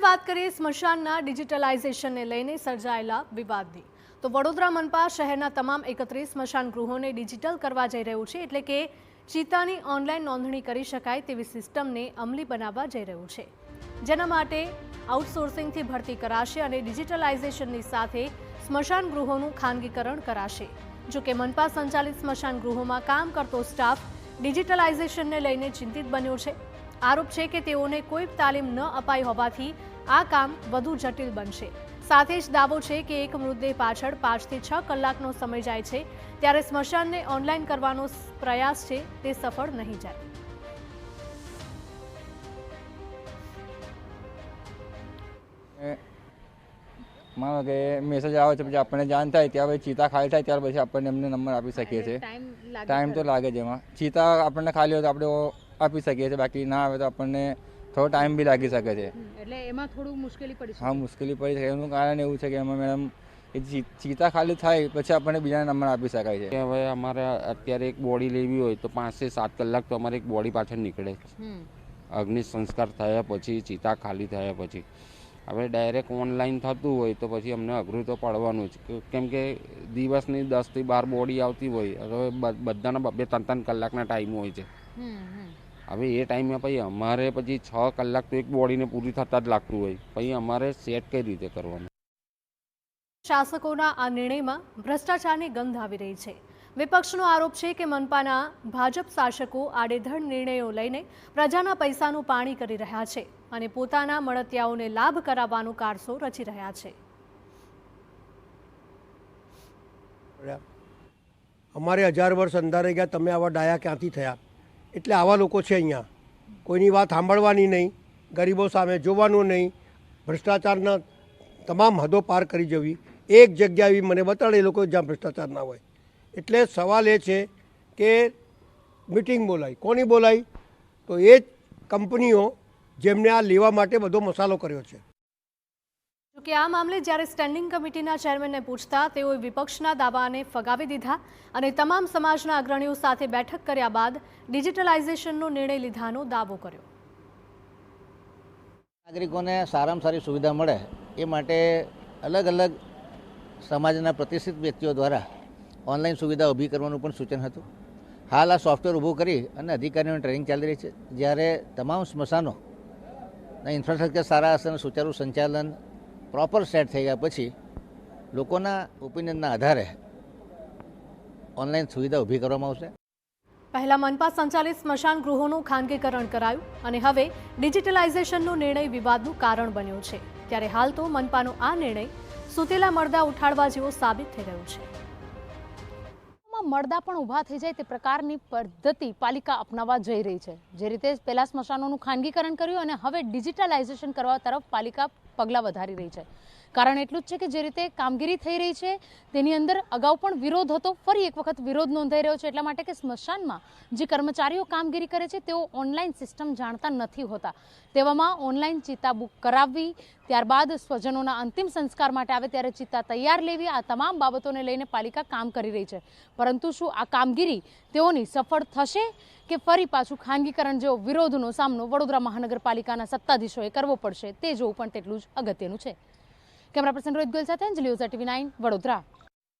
વાત કરીએ સ્મશાનના ડિજિટલાઇઝેશનને લઈને સર્જાયેલા વિવાદની તો વડોદરા મનપા શહેરના તમામ 31 સ્મશાન ગૃહોને ડિજિટલ કરવા જઈ રહ્યું છે, એટલે કે ચિતાની ઓનલાઈન નોંધણી કરી શકાય તેવી સિસ્ટમને અમલી બનાવવા જઈ રહ્યું છે, જેના માટે આઉટસોર્સિંગથી ભરતી કરાશે અને ડિજિટલાઇઝેશનની સાથે સ્મશાન ગૃહોનું ખાનગીકરણ કરાશે। જો કે મનપા સંચાલિત સ્મશાન ગૃહોમાં કામ કરતો સ્ટાફ ડિજિટલાઇઝેશનને લઈને ચિંતિત બન્યો છે। આરોપ છે કે તેઓને કોઈ તાલીમ ન અપાઈ હોવાથી આ કામ વધુ જટિલ બનશે। સાથે જ દાવો છે કે એક મૃતદેહ પાછળ 5 થી 6 કલાકનો સમય જાય છે, ત્યારે સ્મશાનને ઓનલાઈન કરવાનો પ્રયાસ છે તે સફળ નહીં જાય। માનો કે મેસેજ આવે છે, પછી આપણને જાણ થાય ત્યાં પછી ચિતા ખાલી થાય ત્યાર પછી આપણને એમને નંબર આપી શકીએ છીએ। ટાઈમ તો લાગે છે, એમાં ચિતા આપણને ખાલી હોય તો આપણે આપી શકીએ છીએ, બાકી ના આવે તો આપણને થોડો ટાઈમ બી લાગી શકે છે। એટલે એમાં થોડું મુશ્કેલી પડી શકે। હા, મુશ્કેલી પડી શકે। એનું કારણ એવું છે કે એમાં મેડમ ચિતા ખાલી થાય પછી આપણને બીજાને નંબર આપી શકાય છે। હવે અમારે અત્યારે એક બોડી લેવી હોય તો 5 થી 7 કલાક તો અમારે એક બોડી પાછળ નીકળે। અગ્નિ સંસ્કાર થયા પછી, ચિતા ખાલી થયા પછી હવે ડાયરેક્ટ ઓનલાઈન થતું હોય તો પછી અમને અઘરું તો પડવાનું જ, કેમ કે દિવસની 10 થી 12 બોડી આવતી હોય, હવે બધાના 2-3 કલાકના ટાઈમ હોય છે। હવે એ ટાઈમે પછી અમારે પછી 6 કલાક તો એક બોડીને પૂરી થતા જ લાગતું હોય, પછી અમારે સેટ કઈ રીતે કરવાનું। શાસકોના આ નિર્ણયમાં ભ્રષ્ટાચારની ગંધ આવી રહી છે। વિપક્ષનો આરોપ છે કે મનપાના ભાજપ શાસકો આડેધડ નિર્ણયો લઈને પ્રજાના પૈસાનું પાણી કરી રહ્યા છે અને પોતાના મળતિયાઓને લાભ કરાવવાનો કારસો રચી રહ્યા છે। અમારે 1000 વર્ષ અંધારે ગયા, તમે આવા ડાયા ક્યાંથી થયા? એટલે આવા લોકો છે અહીંયા, કોઈની વાત સાંભળવાની નહીં, ગરીબો સામે જોવાનું નહીં, ભ્રષ્ટાચારના તમામ હદો પાર કરી જવી। એક જગ્યા એવી મને બતાડે એ લોકો જ્યાં ભ્રષ્ટાચાર ના હોય। એટલે સવાલ એ છે કે મિટિંગ બોલાવી, કોની બોલાવી? તો એ જ કંપનીઓ જેમને આ લેવા માટે બધો મસાલો કર્યો છે। જોકે આ મામલે જ્યારે સ્ટેન્ડિંગ કમિટીના ચેરમેનને પૂછતા તેઓએ વિપક્ષના દાવાને ફગાવી દીધા અને તમામ સમાજના અગ્રણીઓ સાથે બેઠક કર્યા બાદ ડિજિટલાઇઝેશનનો નિર્ણય લીધાનો દાવો કર્યો। નાગરિકોને સારામાં સારી સુવિધા મળે એ માટે અલગ અલગ સમાજના પ્રતિષ્ઠિત વ્યક્તિઓ દ્વારા ઓનલાઈન સુવિધા ઊભી કરવાનું પણ સૂચન હતું। હાલ આ સોફ્ટવેર ઊભું કરી અને અધિકારીઓની ટ્રેનિંગ ચાલી રહી છે। જ્યારે તમામ સ્મશાનોના ઇન્ફ્રાસ્ટ્રક્ચર સારા હશે અને સુચારું સંચાલન પ્રોપર સેટ થઈ ગયા પછી લોકોના ઓપિનિયનના આધારે ઓનલાઈન સુવિધા ઊભી કરવામાં આવશે। પહેલા મનપા સંચાલિત સ્મશાન ગૃહોનું ખાનગીકરણ કરાયું અને હવે ડિજિટલાઇઝેશનનો નિર્ણય વિવાદનું કારણ બન્યો છે, ત્યારે હાલ તો મનપાનો આ નિર્ણય સુતેલા મળદા ઉઠાડવા જેવો સાબિત થઈ રહ્યો છે। મળદા પણ ઊભા થઈ જાય તે પ્રકારની પદ્ધતિ પાલિકા અપનાવવા જઈ રહી છે। જે રીતે પહેલા સ્મશાનોનું ખાનગીકરણ કર્યું અને હવે ડિજિટલાઇઝેશન કરવા તરફ પાલિકા પગલાં વધારી રહી છે। કારણ એટલું જ છે કે જે રીતે કામગીરી થઈ રહી છે તેની અંદર અગાઉ પણ વિરોધ હતો, ફરી એક વખત વિરોધ નોંધાઈ રહ્યો છે, એટલા માટે કે સ્મશાનમાં જે કર્મચારીઓ કામગીરી કરે છે તેઓ ઓનલાઈન સિસ્ટમ જાણતા નથી હોતા। તેવામાં ઓનલાઈન ચિતા બુક કરાવવી, ત્યારબાદ સ્વજનોના અંતિમ સંસ્કાર માટે આવે ત્યારે ચિતા તૈયાર લેવી, આ તમામ બાબતોને લઈને પાલિકા કામ કરી રહી છે। પરંતુ શું આ કામગીરી તેઓની સફળ થશે કે ફરી પાછું ખાનગીકરણ જેવો વિરોધનો સામનો વડોદરા મહાનગરપાલિકાના સત્તાધીશોએ કરવો પડશે તે જોવું પણ તેટલું જ અગત્યનું છે। કેમેરા પર્સન રોહિત ગોયલ સાથે અંજલિ ઓઝા, TV9 વડોદરા।